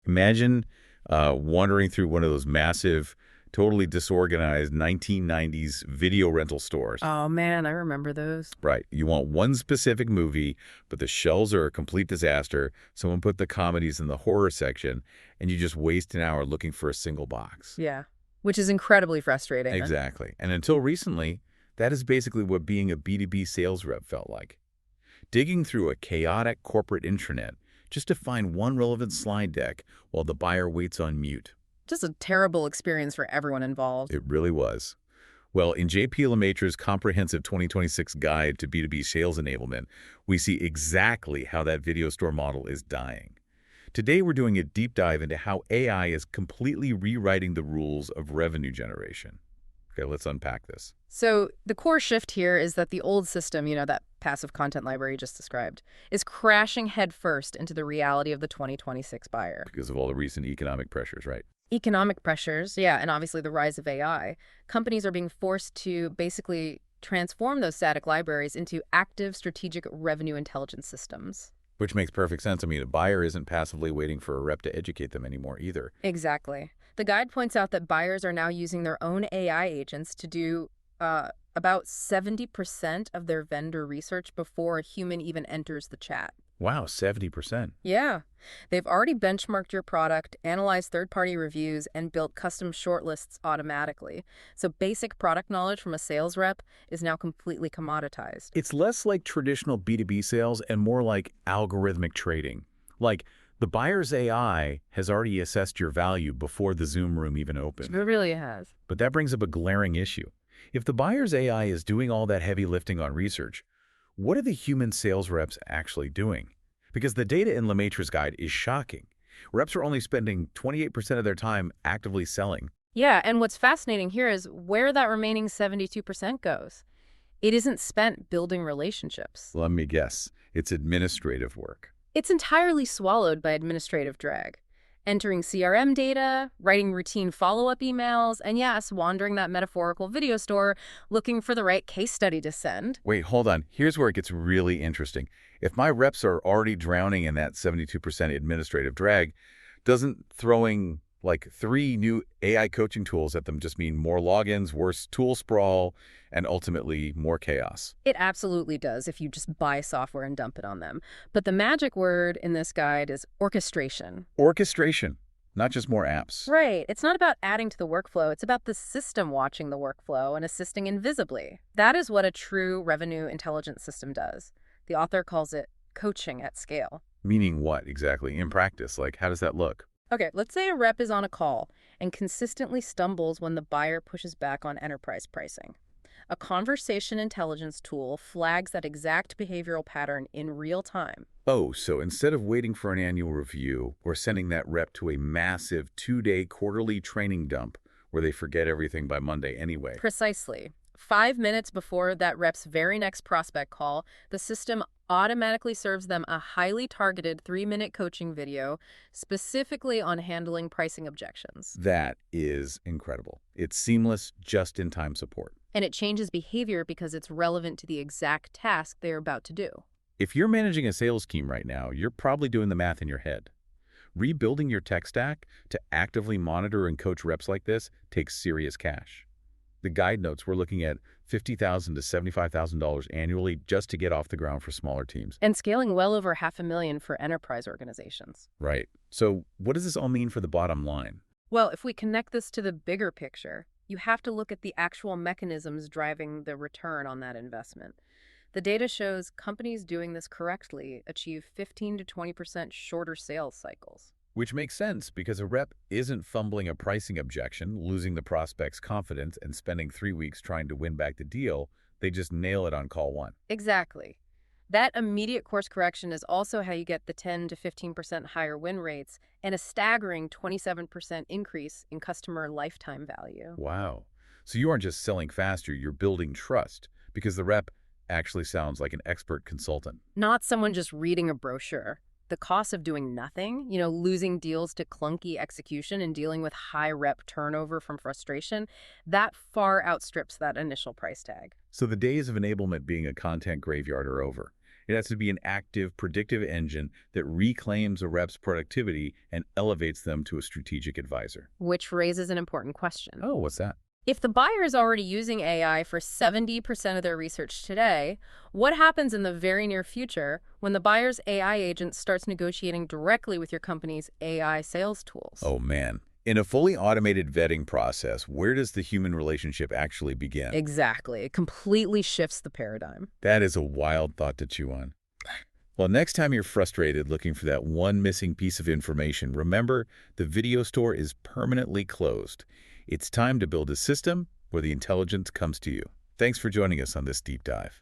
Imagine wandering through one of those massive, totally disorganized 1990s video rental stores. Oh man, I remember those. Right. You want one specific movie, but the shelves are a complete disaster. Someone put the comedies in the horror section, and you just waste an hour looking for a single box. Yeah, which is incredibly frustrating. Exactly. And until recently, that is basically what being a B2B sales rep felt like. Digging through a chaotic corporate intranet just to find one relevant slide deck while the buyer waits on mute. Just a terrible experience for everyone involved. It really was. Well, in JP Lemaitre's comprehensive 2026 guide to B2B sales enablement, we see exactly how that video store model is dying. Today, we're doing a deep dive into how AI is completely rewriting the rules of revenue generation. Okay, let's unpack this. So the core shift here is that the old system, that passive content library you just described, is crashing headfirst into the reality of the 2026 buyer. Because of all the recent economic pressures, right? Economic pressures, yeah, and obviously the rise of AI. Companies are being forced to basically transform those static libraries into active strategic revenue intelligence systems. Which makes perfect sense. I mean, a buyer isn't passively waiting for a rep to educate them anymore either. Exactly. The guide points out that buyers are now using their own AI agents to do about 70% of their vendor research before a human even enters the chat. Wow, 70%. Yeah. They've already benchmarked your product, analyzed third-party reviews, and built custom shortlists automatically. So basic product knowledge from a sales rep is now completely commoditized. It's less like traditional B2B sales and more like algorithmic trading. Like, the buyer's AI has already assessed your value before the Zoom room even opened. It really has. But that brings up a glaring issue. If the buyer's AI is doing all that heavy lifting on research, what are the human sales reps actually doing? Because the data in Lemaitre's guide is shocking. Reps are only spending 28% of their time actively selling. Yeah, and what's fascinating here is where that remaining 72% goes. It isn't spent building relationships. Let me guess, it's administrative work. It's entirely swallowed by administrative drag. Entering CRM data, writing routine follow-up emails, and yes, wandering that metaphorical video store looking for the right case study to send. Wait, hold on. Here's where it gets really interesting. If my reps are already drowning in that 72% administrative drag, doesn't throwing like 3 new AI coaching tools at them just mean more logins, worse tool sprawl, and ultimately more chaos? It absolutely does if you just buy software and dump it on them. But the magic word in this guide is orchestration. Orchestration, not just more apps. Right. It's not about adding to the workflow. It's about the system watching the workflow and assisting invisibly. That is what a true revenue intelligence system does. The author calls it coaching at scale. Meaning what exactly? In practice, like how does that look? Okay, let's say a rep is on a call and consistently stumbles when the buyer pushes back on enterprise pricing. A conversation intelligence tool flags that exact behavioral pattern in real time. Oh, so instead of waiting for an annual review, we're sending that rep to a massive 2-day quarterly training dump where they forget everything by Monday anyway. Precisely. 5 minutes before that rep's very next prospect call, the system automatically serves them a highly targeted 3-minute coaching video specifically on handling pricing objections. That is incredible. It's seamless, just-in-time support. And it changes behavior because it's relevant to the exact task they're about to do. If you're managing a sales team right now, you're probably doing the math in your head. Rebuilding your tech stack to actively monitor and coach reps like this takes serious cash. The guide notes we're looking at $50,000 to $75,000 annually just to get off the ground for smaller teams. And scaling well over $500,000 for enterprise organizations. Right. So what does this all mean for the bottom line? Well, if we connect this to the bigger picture, you have to look at the actual mechanisms driving the return on that investment. The data shows companies doing this correctly achieve 15 to 20% shorter sales cycles. Which makes sense because a rep isn't fumbling a pricing objection, losing the prospect's confidence, and spending 3 weeks trying to win back the deal. They just nail it on call 1. Exactly. That immediate course correction is also how you get the 10 to 15% higher win rates and a staggering 27% increase in customer lifetime value. Wow. So you aren't just selling faster, you're building trust because the rep actually sounds like an expert consultant. Not someone just reading a brochure. The cost of doing nothing, losing deals to clunky execution and dealing with high rep turnover from frustration, that far outstrips that initial price tag. So the days of enablement being a content graveyard are over. It has to be an active, predictive engine that reclaims a rep's productivity and elevates them to a strategic advisor. Which raises an important question. Oh, what's that? If the buyer is already using AI for 70% of their research today, what happens in the very near future when the buyer's AI agent starts negotiating directly with your company's AI sales tools? Oh, man. In a fully automated vetting process, where does the human relationship actually begin? Exactly. It completely shifts the paradigm. That is a wild thought to chew on. Well, next time you're frustrated looking for that one missing piece of information, remember the video store is permanently closed. It's time to build a system where the intelligence comes to you. Thanks for joining us on this deep dive.